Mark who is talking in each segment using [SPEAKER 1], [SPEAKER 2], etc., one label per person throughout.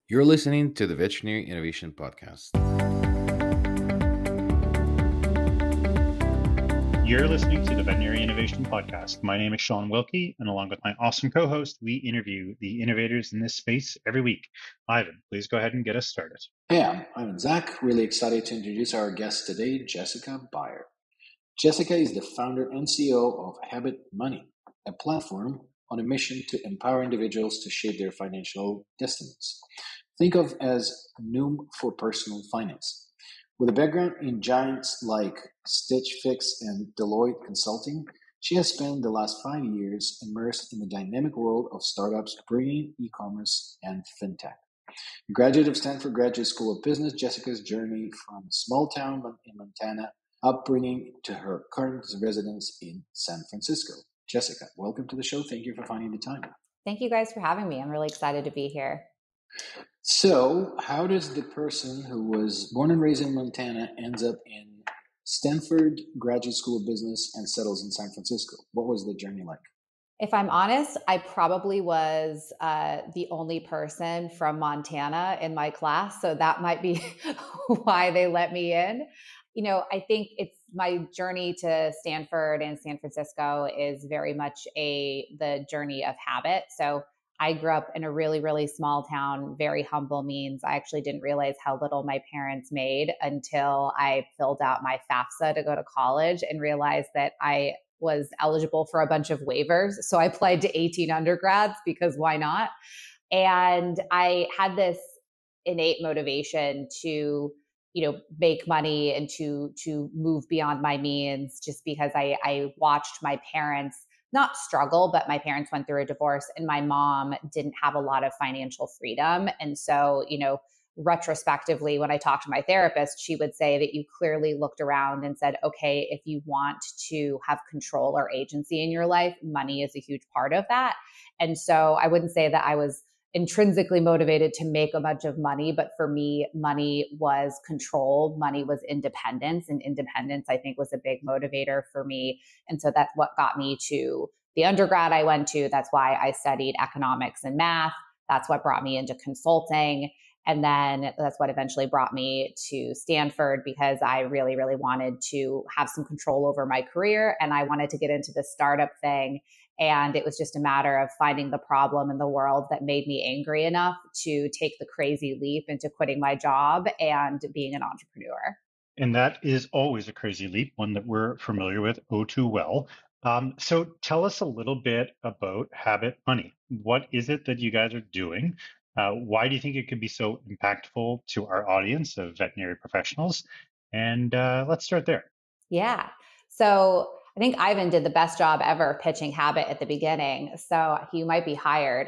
[SPEAKER 1] You're listening to the Veterinary Innovation Podcast.
[SPEAKER 2] You're listening to the Veterinary Innovation Podcast. My name is Shawn Wilkie, and along with my awesome co-host, we interview the innovators in this space every week. Ivan, please go ahead and get us started.
[SPEAKER 3] Hey, I'm Zach. Really excited to introduce our guest today, Jessica Baier. Jessica is the founder and CEO of Habit Money, a platform on a mission to empower individuals to shape their financial destinies. Think of as Noom for personal finance. With a background in giants like Stitch Fix and Deloitte Consulting, she has spent the last 5 years immersed in the dynamic world of startups bringing e-commerce and fintech. Graduate of Stanford Graduate School of Business, Jessica's journey from a small town in Montana upbringing to her current residence in San Francisco. Jessica, welcome to the show. Thank you for finding the time.
[SPEAKER 4] Thank you guys for having me. I'm really excited to be here.
[SPEAKER 3] So, how does the person who was born and raised in Montana ends up in Stanford Graduate School of Business and settles in San Francisco? What was the journey like?
[SPEAKER 4] If I'm honest, I probably was the only person from Montana in my class. So that might be why they let me in. I think it's my journey to Stanford and San Francisco is very much the journey of habit. So I grew up in a really, really small town, very humble means. I actually didn't realize how little my parents made until I filled out my FAFSA to go to college and realized that I was eligible for a bunch of waivers. So I applied to 18 undergrads because why not? And I had this innate motivation to make money and to move beyond my means, just because I watched my parents not struggle, but my parents went through a divorce and my mom didn't have a lot of financial freedom. And so, retrospectively, when I talked to my therapist, she would say that you clearly looked around and said, okay, if you want to have control or agency in your life, money is a huge part of that. And so I wouldn't say that I was intrinsically motivated to make a bunch of money, but for me, money was control, money was independence, and independence, I think, was a big motivator for me. And so that's what got me to the undergrad I went to. That's why I studied economics and math. That's what brought me into consulting. And then that's what eventually brought me to Stanford, because I really, really wanted to have some control over my career and I wanted to get into the startup thing. And it was just a matter of finding the problem in the world that made me angry enough to take the crazy leap into quitting my job and being an entrepreneur.
[SPEAKER 2] And that is always a crazy leap, one that we're familiar with oh too well. So tell us a little bit about Habit Money. What is it that you guys are doing? Why do you think it could be so impactful to our audience of veterinary professionals? And let's start there.
[SPEAKER 4] Yeah. So I think Ivan did the best job ever pitching Habit at the beginning. So he might be hired.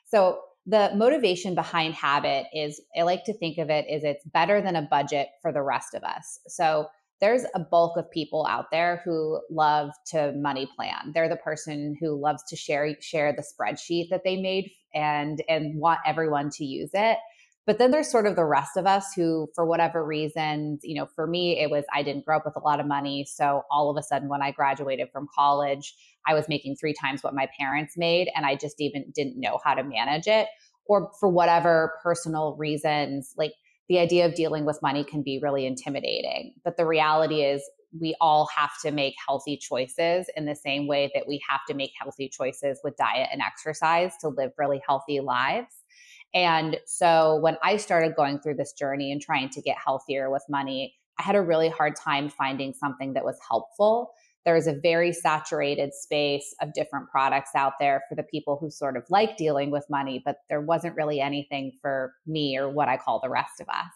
[SPEAKER 4] So the motivation behind Habit is, I like to think of it as it's better than a budget for the rest of us. So there's a bulk of people out there who love to money plan. They're the person who loves to share the spreadsheet that they made and want everyone to use it. But then there's sort of the rest of us who, for whatever reasons, for me, it was I didn't grow up with a lot of money. So all of a sudden, when I graduated from college, I was making 3 times what my parents made, and I just even didn't know how to manage it. Or for whatever personal reasons, like the idea of dealing with money can be really intimidating. But the reality is we all have to make healthy choices in the same way that we have to make healthy choices with diet and exercise to live really healthy lives. And so when I started going through this journey and trying to get healthier with money, I had a really hard time finding something that was helpful. There's a very saturated space of different products out there for the people who sort of like dealing with money, but there wasn't really anything for me or what I call the rest of us.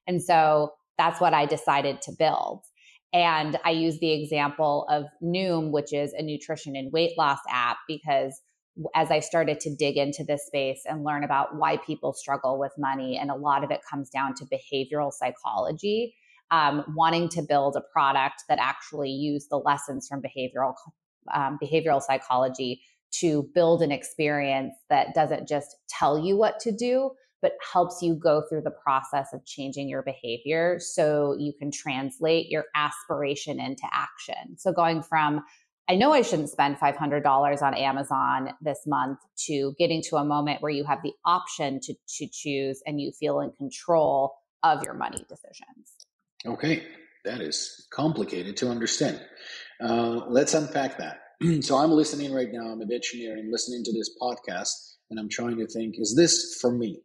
[SPEAKER 4] And so that's what I decided to build. And I use the example of Noom, which is a nutrition and weight loss app, because as I started to dig into this space and learn about why people struggle with money, and a lot of it comes down to behavioral psychology, wanting to build a product that actually used the lessons from behavioral psychology to build an experience that doesn't just tell you what to do, but helps you go through the process of changing your behavior so you can translate your aspiration into action. So going from I know I shouldn't spend $500 on Amazon this month, to getting to a moment where you have the option to choose and you feel in control of your money decisions.
[SPEAKER 3] Okay, that is complicated to understand. Let's unpack that. So I'm listening right now, I'm a veterinarian, and listening to this podcast, and I'm trying to think, is this for me?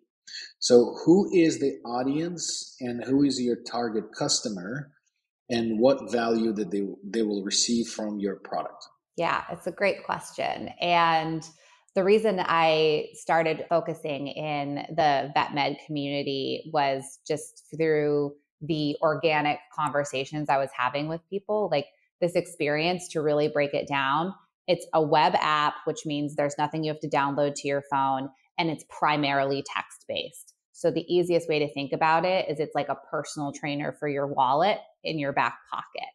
[SPEAKER 3] So who is the audience and who is your target customer, and what value that they will receive from your product?
[SPEAKER 4] Yeah, it's a great question. And the reason I started focusing in the VetMed community was just through the organic conversations I was having with people, like this experience. To really break it down, it's a web app, which means there's nothing you have to download to your phone, and it's primarily text based. So the easiest way to think about it is it's like a personal trainer for your wallet in your back pocket.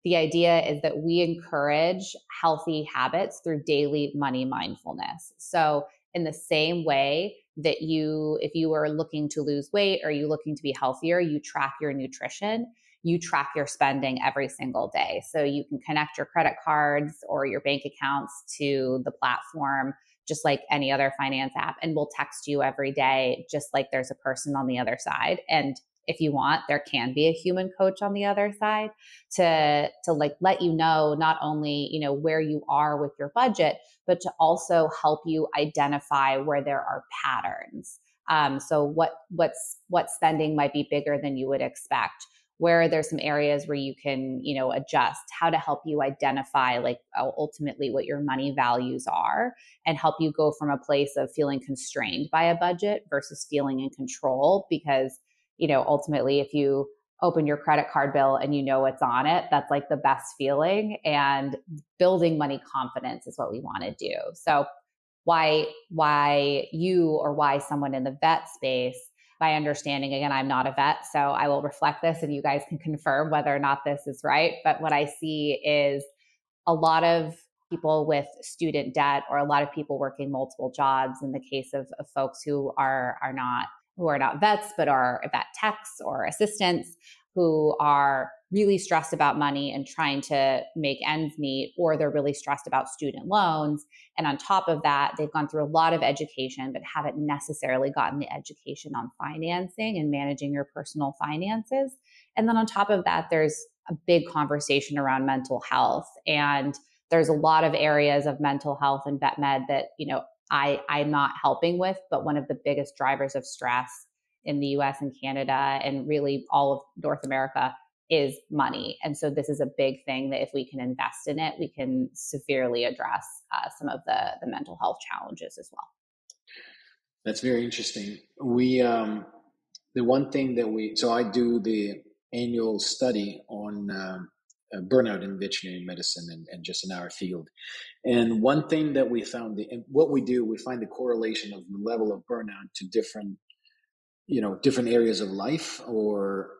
[SPEAKER 4] The idea is that we encourage healthy habits through daily money mindfulness. So in the same way that if you are looking to lose weight or you looking to be healthier, you track your nutrition, you track your spending every single day. So you can connect your credit cards or your bank accounts to the platform, just like any other finance app, and we'll text you every day, just like there's a person on the other side. And if you want, there can be a human coach on the other side to like let you know not only, where you are with your budget, but to also help you identify where there are patterns. So what spending might be bigger than you would expect, where there's some areas where you can, adjust, how to help you identify like ultimately what your money values are, and help you go from a place of feeling constrained by a budget versus feeling in control. Because ultimately, if you open your credit card bill and you know what's on it, that's like the best feeling. And building money confidence is what we want to do. So why you, or why someone in the vet space, by understanding, again, I'm not a vet, so I will reflect this and you guys can confirm whether or not this is right. But what I see is a lot of people with student debt, or a lot of people working multiple jobs, in the case of folks who are not vets, but are vet techs or assistants, who are really stressed about money and trying to make ends meet, or they're really stressed about student loans. And on top of that, they've gone through a lot of education, but haven't necessarily gotten the education on financing and managing your personal finances. And then on top of that, there's a big conversation around mental health. And there's a lot of areas of mental health and vet med that, I'm not helping with, but one of the biggest drivers of stress in the US and Canada, and really all of North America, is money. And so this is a big thing that if we can invest in it, we can severely address some of the mental health challenges as well.
[SPEAKER 3] That's very interesting. We, the one thing that so I do the annual study on burnout in veterinary medicine and just in our field. And one thing that we found, what we do, we find the correlation of the level of burnout to different areas of life, or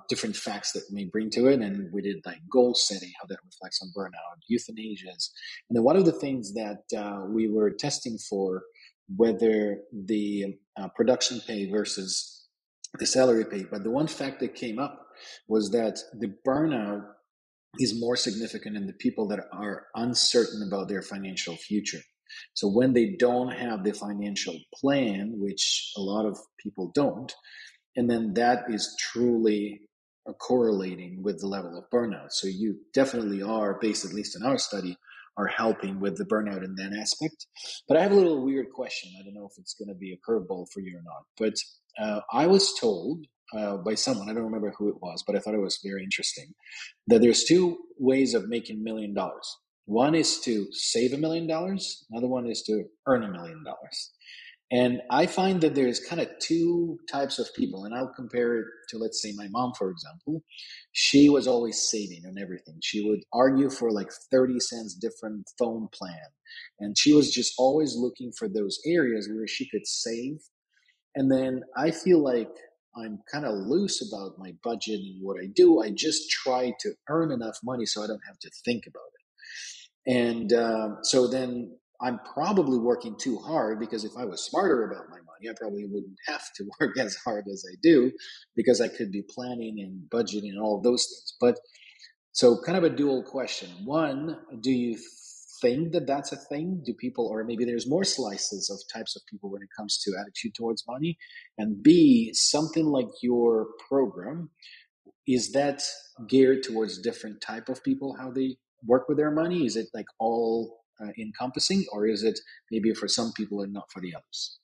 [SPEAKER 3] different facts that may bring to it. And we did like goal setting, how that reflects on burnout, euthanasias. And then one of the things that we were testing for, whether the production pay versus the salary pay. But the one fact that came up was that the burnout is more significant in the people that are uncertain about their financial future. So when they don't have the financial plan, which a lot of people don't, and then that is truly correlating with the level of burnout. So you definitely are, based at least in our study, are helping with the burnout in that aspect. But I have a little weird question. I don't know if it's going to be a curveball for you or not. But I was told by someone, I don't remember who it was, but I thought it was very interesting, that there's two ways of making $1 million. One is to save $1 million. Another one is to earn $1 million. And I find that there's kind of two types of people. And I'll compare it to, let's say, my mom, for example. She was always saving on everything. She would argue for like 30 cents different phone plan. And she was just always looking for those areas where she could save. And then I feel like I'm kind of loose about my budget and what I do. I just try to earn enough money so I don't have to think about it. And so then I'm probably working too hard, because if I was smarter about my money, I probably wouldn't have to work as hard as I do, because I could be planning and budgeting and all of those things. But So kind of a dual question. One, do you think that that's a thing? Do people, or maybe there's more slices of types of people when it comes to attitude towards money? And B, something like your program, is that geared towards different type of people, how they work with their money? Is it like all encompassing, or is it maybe for some people and not for the others?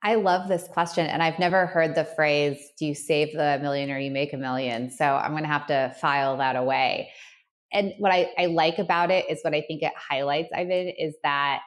[SPEAKER 4] I love this question. And I've never heard the phrase, do you save the million or you make a million? So I'm going to have to file that away. And what I like about it is what I think it highlights, Ivan, is that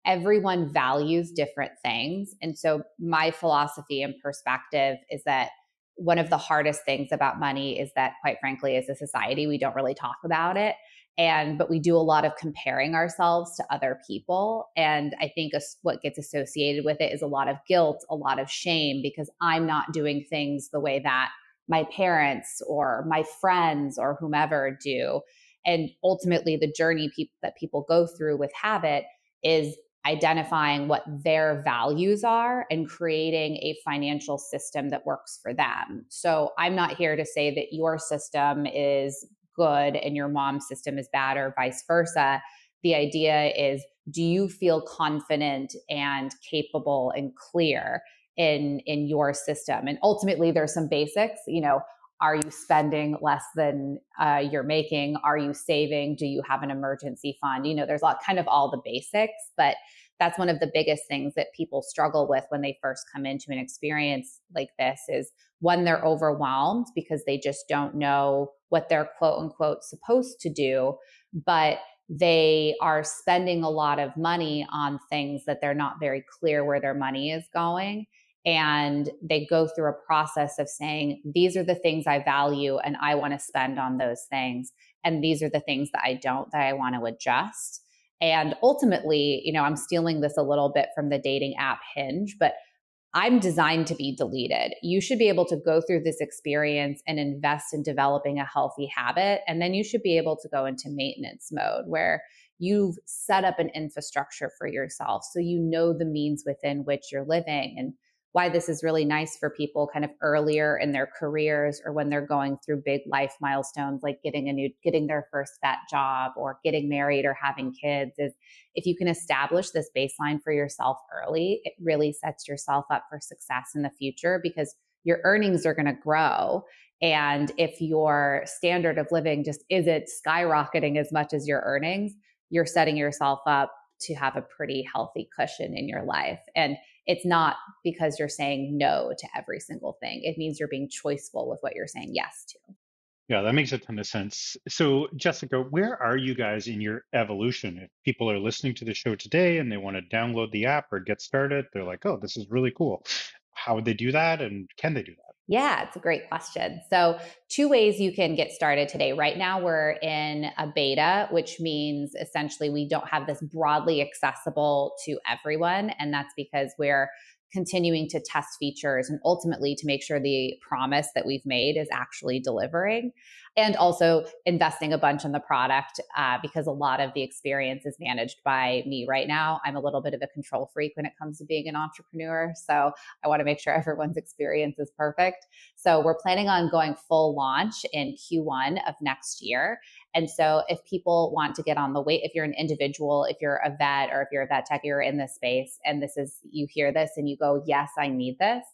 [SPEAKER 4] everyone values different things. And so my philosophy and perspective is that one of the hardest things about money is that, quite frankly, as a society, we don't really talk about it. But we do a lot of comparing ourselves to other people. And I think what gets associated with it is a lot of guilt, a lot of shame, because I'm not doing things the way that my parents or my friends or whomever do. And ultimately, the journey that people go through with habit is identifying what their values are and creating a financial system that works for them. So I'm not here to say that your system is good and your mom's system is bad or vice versa. The idea is, do you feel confident and capable and clear in your system? And ultimately, there's some basics, are you spending less than you're making? Are you saving? Do you have an emergency fund? There's kind of all the basics, but that's one of the biggest things that people struggle with when they first come into an experience like this is, one, they're overwhelmed because they just don't know what they're quote unquote supposed to do, but they are spending a lot of money on things that they're not very clear where their money is going. And they go through a process of saying, these are the things I value and I want to spend on those things. And these are the things that I don't, that I want to adjust. And ultimately, I'm stealing this a little bit from the dating app Hinge, but I'm designed to be deleted. You should be able to go through this experience and invest in developing a healthy habit. And then you should be able to go into maintenance mode where you've set up an infrastructure for yourself. So you know the means within which you're living, and why this is really nice for people kind of earlier in their careers or when they're going through big life milestones like getting their first vet job or getting married or having kids is, if you can establish this baseline for yourself early, it really sets yourself up for success in the future because your earnings are going to grow. And if your standard of living just isn't skyrocketing as much as your earnings, you're setting yourself up to have a pretty healthy cushion in your life. And it's not because you're saying no to every single thing. It means you're being choiceful with what you're saying yes to.
[SPEAKER 2] Yeah, that makes a ton of sense. So, Jessica, where are you guys in your evolution? If people are listening to the show today and they want to download the app or get started, they're like, oh, this is really cool. How would they do that? And can they do that?
[SPEAKER 4] Yeah, it's a great question. So 2 ways you can get started today. Right now, we're in a beta, which means essentially we don't have this broadly accessible to everyone. And that's because we're continuing to test features and ultimately to make sure the promise that we've made is actually delivering. And also investing a bunch in the product because a lot of the experience is managed by me right now. I'm a little bit of a control freak when it comes to being an entrepreneur. So I want to make sure everyone's experience is perfect. So we're planning on going full launch in Q1 of next year. And so if people want to get on the wait, if you're an individual, if you're a vet or if you're a vet tech, you're in this space and you hear this and you go, yes, I need this.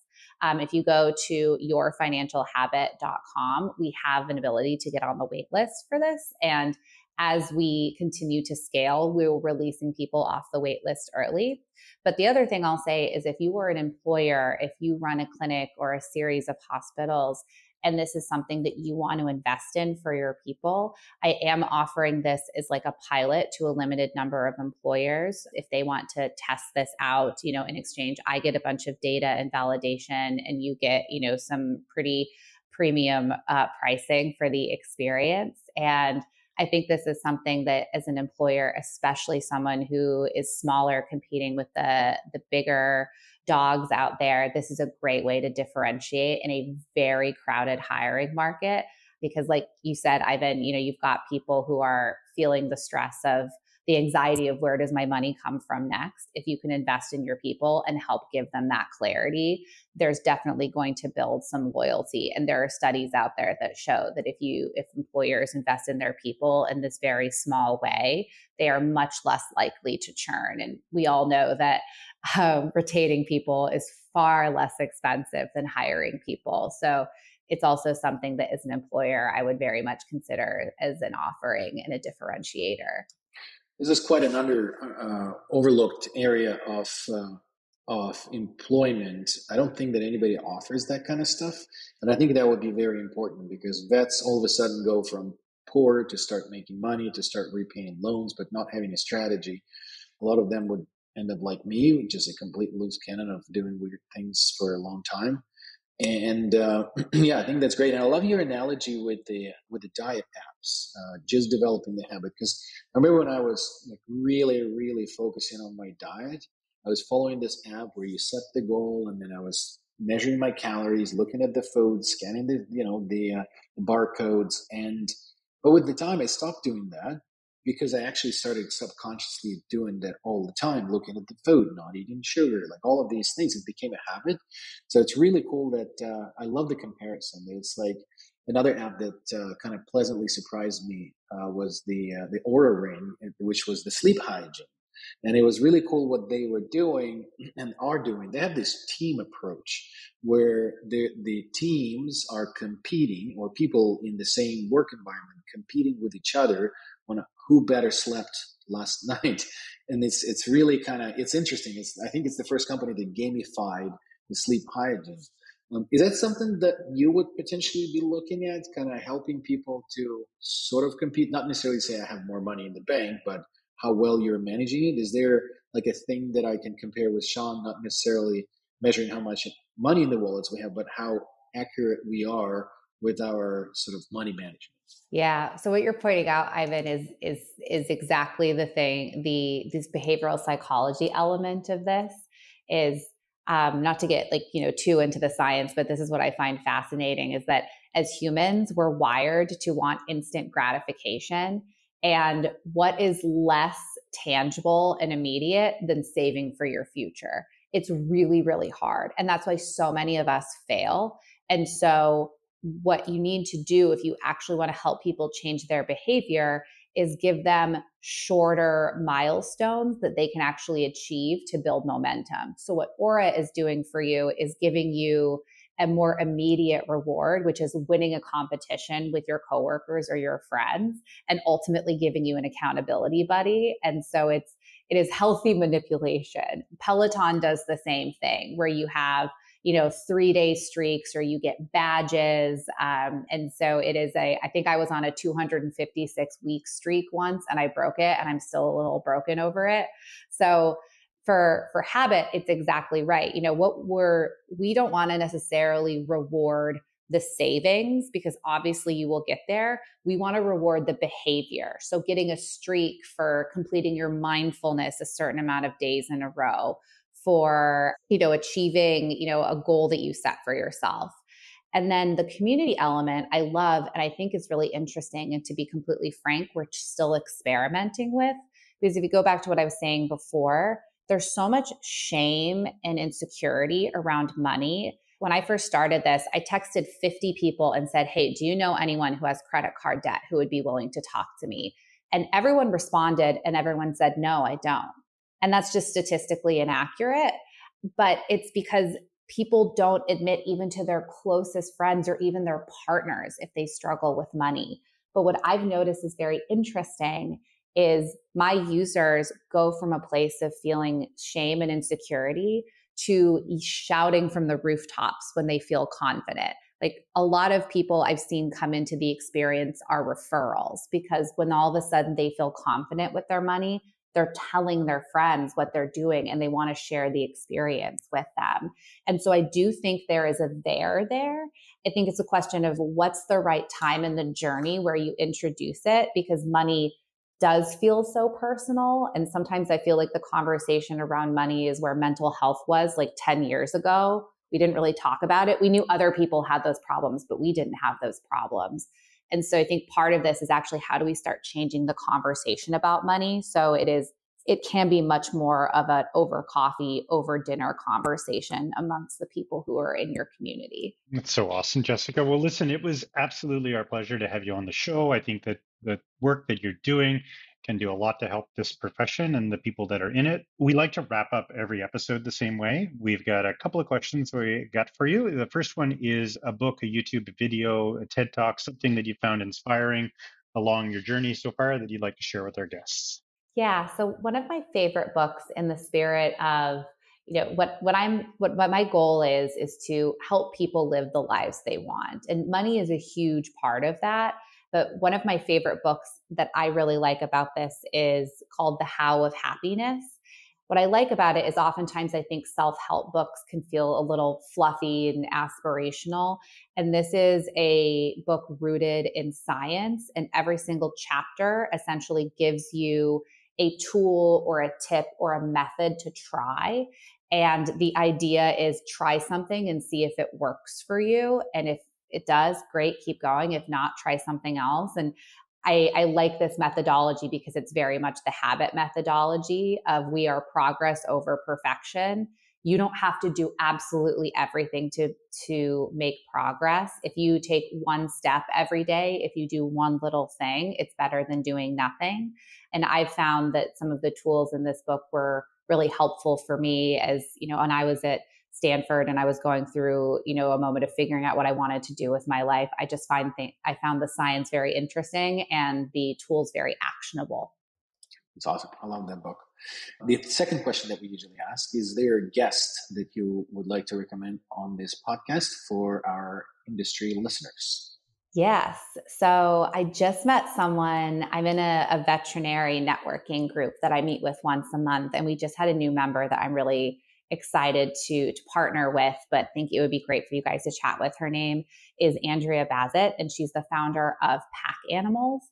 [SPEAKER 4] If you go to yourfinancialhabit.com, we have an ability to get on the wait list for this. And as we continue to scale, we're releasing people off the wait list early. But the other thing I'll say is if you were an employer, if you run a clinic or a series of hospitals, and this is something that you want to invest in for your people, I am offering this as like a pilot to a limited number of employers. If they want to test this out, in exchange, I get a bunch of data and validation and you get, some pretty premium pricing for the experience. And I think this is something that as an employer, especially someone who is smaller competing with the bigger dogs out there, this is a great way to differentiate in a very crowded hiring market. Because like you said, Ivan, you've got people who are feeling the stress of the anxiety of where does my money come from next. If you can invest in your people and help give them that clarity, there's definitely going to build some loyalty. And there are studies out there that show that if employers invest in their people in this very small way, they are much less likely to churn. And we all know that retaining people is far less expensive than hiring people. So it's also something that as an employer, I would very much consider as an offering and a differentiator.
[SPEAKER 3] This is quite an overlooked area of employment. I don't think that anybody offers that kind of stuff. And I think that would be very important because vets all of a sudden go from poor to start making money, to start repaying loans, but not having a strategy. A lot of them would end up like me, just a complete loose cannon of doing weird things for a long time. And yeah, I think that's great. And I love your analogy with the diet apps, just developing the habit. Because I remember when I was like really, really focusing on my diet, I was following this app where you set the goal, and then I was measuring my calories, looking at the food, scanning the barcodes, but with the time I stopped doing that because I actually started subconsciously doing that all the time, looking at the food, not eating sugar, like all of these things. It became a habit. So it's really cool that I love the comparison. It's like another app that kind of pleasantly surprised me was the Aura Ring, which was the sleep hygiene. And it was really cool what they were doing and are doing. They have this team approach where the teams are competing, or people in the same work environment competing with each other on who better slept last night. And it's really it's interesting. I think it's the first company that gamified the sleep hygiene. Is that something that you would potentially be looking at, kind of helping people to sort of compete, not necessarily say I have more money in the bank, but how well you're managing it? Is there like a thing that I can compare with Shawn, not necessarily measuring how much money in the wallets we have, but how accurate we are with our sort of money management?
[SPEAKER 4] Yeah. So what you're pointing out, Ivan, is exactly the thing. This behavioral psychology element of this is not to get too into the science, but this is what I find fascinating is that as humans, we're wired to want instant gratification. And what is less tangible and immediate than saving for your future? It's really, really hard. And that's why so many of us fail. And so what you need to do if you actually want to help people change their behavior is give them shorter milestones that they can actually achieve to build momentum. So what Aura is doing for you is giving you a more immediate reward, which is winning a competition with your coworkers or your friends, and ultimately giving you an accountability buddy. And so it is healthy manipulation. Peloton does the same thing where you have 3-day streaks or you get badges. And so it is I think I was on a 256-week streak once and I broke it and I'm still a little broken over it. So for habit, it's exactly right. We don't want to necessarily reward the savings because obviously you will get there. We want to reward the behavior. So getting a streak for completing your mindfulness a certain amount of days in a row, for achieving a goal that you set for yourself. And then the community element I love, and I think is really interesting. And to be completely frank, we're still experimenting with, because if you go back to what I was saying before, there's so much shame and insecurity around money. When I first started this, I texted 50 people and said, hey, do you know anyone who has credit card debt who would be willing to talk to me? And everyone responded and everyone said, no, I don't. And that's just statistically inaccurate. But it's because people don't admit even to their closest friends or even their partners if they struggle with money. But what I've noticed is very interesting is my users go from a place of feeling shame and insecurity to shouting from the rooftops when they feel confident. Like a lot of people I've seen come into the experience are referrals, because when all of a sudden they feel confident with their money, they're telling their friends what they're doing and they want to share the experience with them. And so I do think there is a there. I think it's a question of what's the right time in the journey where you introduce it, because money does feel so personal. And sometimes I feel like the conversation around money is where mental health was like 10 years ago. We didn't really talk about it. We knew other people had those problems, but we didn't have those problems. And so I think part of this is actually how do we start changing the conversation about money? So it can be much more of an over coffee, over dinner conversation amongst the people who are in your community.
[SPEAKER 2] That's so awesome, Jessica. Well, listen, it was absolutely our pleasure to have you on the show. I think that the work that you're doing can do a lot to help this profession and the people that are in it. We like to wrap up every episode the same way. We've got a couple of questions we got for you. The first one is a book, a YouTube video, a TED Talk, something that you found inspiring along your journey so far that you'd like to share with our guests.
[SPEAKER 4] Yeah. So one of my favorite books in the spirit of, what my goal is to help people live the lives they want. And money is a huge part of that. But one of my favorite books that I really like about this is called The How of Happiness. What I like about it is oftentimes I think self-help books can feel a little fluffy and aspirational. And this is a book rooted in science, and every single chapter essentially gives you a tool or a tip or a method to try. And the idea is try something and see if it works for you. And if it does, great, keep going. If not, try something else. And I like this methodology because it's very much the habit methodology of we are progress over perfection. You don't have to do absolutely everything to make progress. If you take one step every day, if you do one little thing, it's better than doing nothing. And I've found that some of the tools in this book were really helpful for me as, when I was at Stanford and I was going through, a moment of figuring out what I wanted to do with my life. I found the science very interesting and the tools very actionable.
[SPEAKER 3] It's awesome. I love that book. The second question that we usually ask is there a guest that you would like to recommend on this podcast for our industry listeners?
[SPEAKER 4] Yes. So I just met someone. I'm in a veterinary networking group that I meet with once a month. And we just had a new member that I'm really excited to partner with, but think it would be great for you guys to chat with. Her name is Andrea Bassett, and she's the founder of Pack Animals.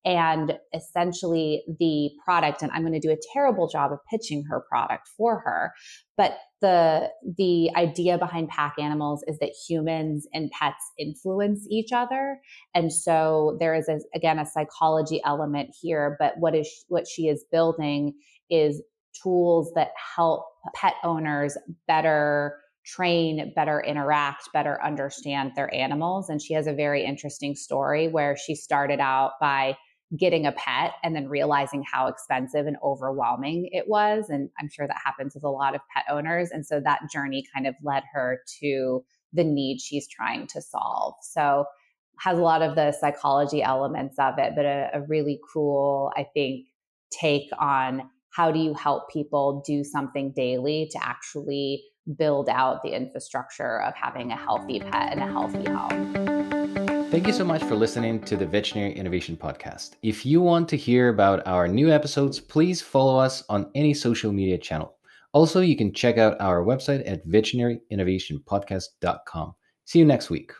[SPEAKER 4] And essentially the product, and I'm going to do a terrible job of pitching her product for her, but the idea behind Pack Animals is that humans and pets influence each other. And so there is, again, a psychology element here, but what she is building is tools that help pet owners better train, better interact, better understand their animals. And she has a very interesting story where she started out by getting a pet and then realizing how expensive and overwhelming it was. And I'm sure that happens with a lot of pet owners. And so that journey kind of led her to the need she's trying to solve. So has a lot of the psychology elements of it, but a really cool, I think, take on how do you help people do something daily to actually build out the infrastructure of having a healthy pet and a healthy home.
[SPEAKER 1] Thank you so much for listening to the Veterinary Innovation Podcast. If you want to hear about our new episodes, please follow us on any social media channel. Also, you can check out our website at veterinaryinnovationpodcast.com. See you next week.